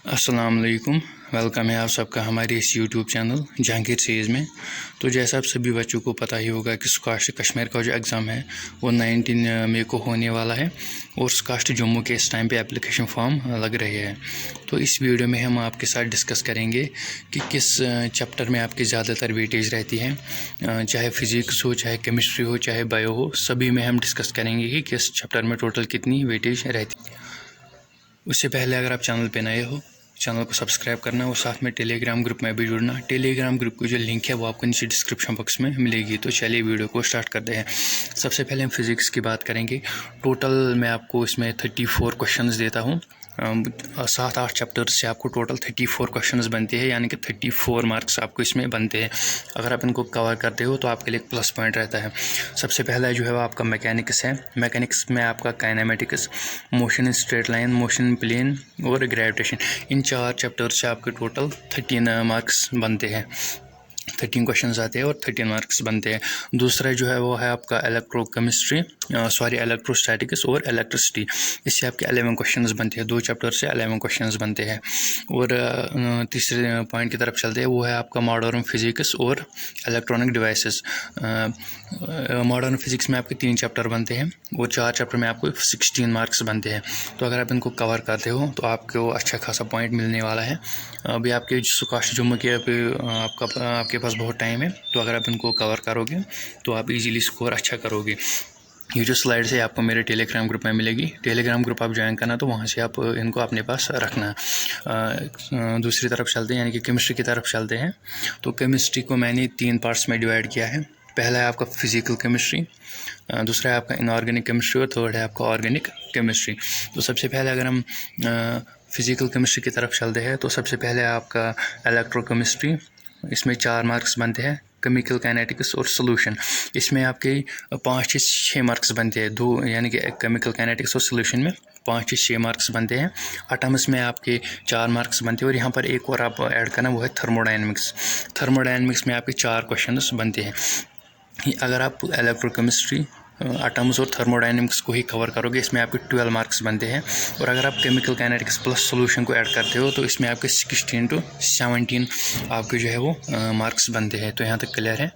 अस्सलाम वालेकुम। वेलकम है आप सबका हमारे इस यूट्यूब चैनल जहांगीर सीरीज़ में। तो जैसा आप सभी बच्चों को पता ही होगा कि स्कास्ट कश्मीर का जो एग्ज़ाम है वो 19 मई को होने वाला है और स्कास्ट जम्मू के इस टाइम पे एप्लीकेशन फॉर्म लग रहे हैं। तो इस वीडियो में हम आपके साथ डिस्कस करेंगे कि किस चैप्टर में आपकी ज़्यादातर वेटेज रहती है, चाहे फिज़िक्स हो, चाहे केमिस्ट्री हो, चाहे बायो हो, सभी में हम डिस्कस करेंगे कि किस चैप्टर में टोटल कितनी वेटेज रहती है। उससे पहले अगर आप चैनल पर नए हो, चैनल को सब्सक्राइब करना और साथ में टेलीग्राम ग्रुप में भी जुड़ना। टेलीग्राम ग्रुप की जो लिंक है वो आपको नीचे डिस्क्रिप्शन बॉक्स में मिलेगी। तो चलिए वीडियो को स्टार्ट करते हैं। सबसे पहले हम फिज़िक्स की बात करेंगे। टोटल मैं आपको इसमें 34 क्वेश्चंस देता हूँ। 7-8 चैप्टर्स से आपको टोटल 34 क्वेश्चंस बनते हैं, यानी कि 34 मार्क्स आपको इसमें बनते हैं। अगर आप इनको कवर करते हो तो आपके लिए एक प्लस पॉइंट रहता है। सबसे पहला जो है वो आपका मैकेनिक्स है। मैकेनिक्स में आपका kinematics, motion in straight line, motion in plane और ग्रेविटेशन, इन 4 चैप्टर से आपके टोटल 13 मार्क्स बनते हैं। 13 क्वेश्चंस आते हैं और 13 मार्क्स बनते हैं। दूसरा जो है वो है आपका इलेक्ट्रोस्टैटिक्स और इलेक्ट्रिसिटी। इससे आपके 11 क्वेश्चंस बनते हैं। 2 चैप्टर से 11 क्वेश्चंस बनते हैं। और तीसरे पॉइंट की तरफ चलते हैं, वो है आपका मॉडर्न फिजिक्स और इलेक्ट्रॉनिक डिवाइसेस। मॉडर्न फिजिक्स में आपके 3 चैप्टर बनते हैं और 4 चैप्टर में आपको 16 मार्क्स बनते हैं। तो अगर आप इनको कवर करते हो तो आपको अच्छा खासा पॉइंट मिलने वाला है। अभी आपके स्कास्ट जम्मू के आपके पास बहुत टाइम है, तो अगर आप इनको कवर करोगे तो आप इजीली स्कोर अच्छा करोगे। ये जो स्लाइड्स है आपको मेरे टेलीग्राम ग्रुप में मिलेगी। टेलीग्राम ग्रुप आप ज्वाइन करना, तो वहाँ से आप इनको अपने पास रखना। दूसरी तरफ चलते हैं, यानी कि केमिस्ट्री की तरफ चलते हैं। तो केमिस्ट्री को मैंने 3 पार्ट्स में डिवाइड किया है। पहला है आपका फिजिकल केमिस्ट्री, दूसरा है आपका इनऑर्गेनिक केमिस्ट्री और थर्ड है आपका ऑर्गेनिक केमिस्ट्री। तो सबसे पहले अगर हम फिजिकल केमिस्ट्री की तरफ चलते हैं, तो सबसे पहले आपका इलेक्ट्रोकेमिस्ट्री, इसमें 4 मार्क्स बनते हैं। केमिकल काइनेटिक्स और सोल्यूशन, इसमें आपके 5 से 6 मार्क्स बनते हैं। 2 यानी कि केमिकल काइनेटिक्स और सोल्यूशन में 5 से 6 मार्क्स बनते हैं। एटम्स में आपके 4 मार्क्स बनते हैं और यहाँ पर एक और आप ऐड करना, वो है थर्मोडायनेमिक्स। थर्मोडायनेमिक्स में आपके 4 क्वेश्चंस बनते हैं। अगर आप इलेक्ट्रोकेमिस्ट्री, एटम्स और थर्मोडायनेमिक्स को ही कवर करोगे, इसमें आपके 12 मार्क्स बनते हैं। और अगर आप केमिकल काइनेटिक्स प्लस सोल्यूशन को ऐड करते हो तो इसमें आपके 16 to 17 आपके जो है वो मार्क्स बनते हैं। तो यहाँ तक क्लियर है।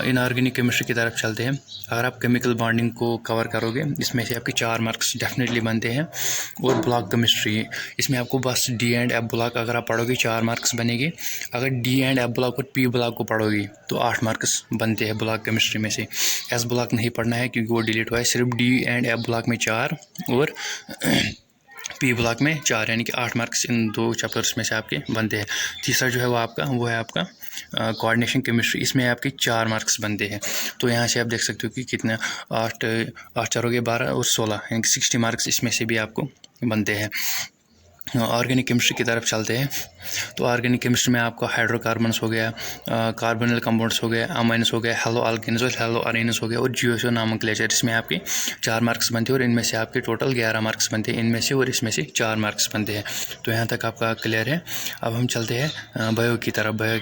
इनऑर्गेनिक केमिस्ट्री की तरफ चलते हैं। अगर आप केमिकल बॉन्डिंग को कवर करोगे, इसमें से आपके 4 मार्क्स डेफिनेटली बनते हैं। और ब्लॉक केमिस्ट्री, इसमें आपको बस डी एंड एफ ब्लॉक अगर आप पढ़ोगे 4 मार्क्स बनेंगे। अगर डी एंड एफ ब्लॉक और पी ब्लॉक को पढ़ोगे तो 8 मार्क्स बनते हैं ब्लॉक केमिस्ट्री में से। एस ब्लॉक नहीं पढ़ना है क्योंकि वो डिलीट हुआ है। सिर्फ डी एंड एफ ब्लॉक में 4 और पी ब्लॉक में 4, यानी कि 8 मार्क्स इन 2 चैप्टर्स में से आपके बनते हैं। तीसरा जो है वो है आपका कोऑर्डिनेशन केमिस्ट्री, इसमें आपके 4 मार्क्स बनते हैं। तो यहाँ से आप देख सकते हो कि कितना 8 4 हो गए 12 और 16, यानी कि 60 मार्क्स इसमें से भी आपको बनते हैं। ऑर्गेनिक केमिस्ट्री की तरफ चलते हैं। तो ऑर्गेनिक केमिस्ट्री में आपका हाइड्रोकार्बन्स हो गया, कार्बोनिल कंपाउंड्स हो गए, अमाइन्स हो गए, हेलो अल्केन्स और हेलो अरेन्स हो गए और जियोसो नोमेनक्लेचर, इसमें आपके 4 मार्क्स बनते हैं। और इनमें से आपके टोटल 11 मार्क्स बनते हैं इनमें से, और इसमें से 4 मार्क्स बनते हैं। तो यहाँ तक आपका क्लियर है। अब हम चलते हैं बायो की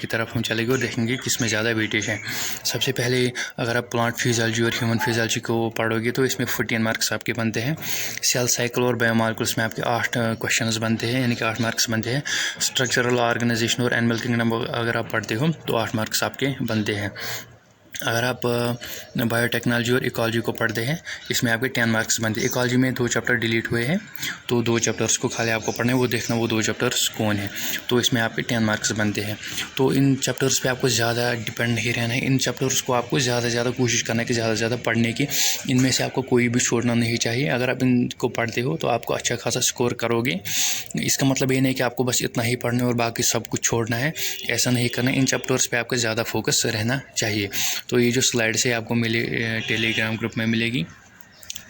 तरफ हम चलेंगे और देखेंगे किसमें ज़्यादा वेटेज है। सबसे पहले अगर आप प्लांट फिजियोलॉजी और ह्यूमन फिजियोलॉजी को पढ़ोगे तो इसमें 14 मार्क्स आपके बनते हैं। सेल साइकिल और बायोमॉलिक्यूल्स में आपके 8 क्वेश्चन बनते हैं, यानी कि 8 मार्क्स बनते हैं। स्ट्रक्चरल ऑर्गेनाइजेशन और एनिमल किंगडम अगर आप पढ़ते हो तो 8 मार्क्स आपके बनते हैं। अगर आप बायोटेक्नोलॉजी और इकोलॉजी को पढ़ते हैं, इसमें आपके 10 मार्क्स बनते हैं। इकोलॉजी में 2 चैप्टर डिलीट हुए हैं, तो 2 चैप्टर्स को खाली आपको पढ़ना है, वो देखना वो 2 चैप्टर्स कौन है। तो इसमें आपके 10 मार्क्स बनते हैं। तो इन चैप्टर्स पे आपको ज़्यादा डिपेंड नहीं रहना है। इन चैप्टर्स को आपको ज़्यादा से ज़्यादा कोशिश करना है कि ज़्यादा से ज़्यादा पढ़ने की। इनमें से आपको कोई भी छोड़ना नहीं चाहिए। अगर आप इनको पढ़ते हो तो आपको अच्छा खासा स्कोर करोगे। इसका मतलब ये नहीं कि आपको बस इतना ही पढ़ना है और बाकी सब कुछ छोड़ना है, ऐसा नहीं करना। इन चैप्टर्स पे आपको ज़्यादा फोकस रहना चाहिए। तो ये जो स्लाइड्स है आपको टेलीग्राम ग्रुप में मिलेगी।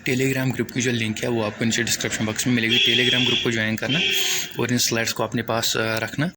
टेलीग्राम ग्रुप की जो लिंक है वो आपको नीचे डिस्क्रिप्शन बॉक्स में मिलेगी। टेलीग्राम ग्रुप को ज्वाइन करना और इन स्लाइड्स को अपने पास रखना।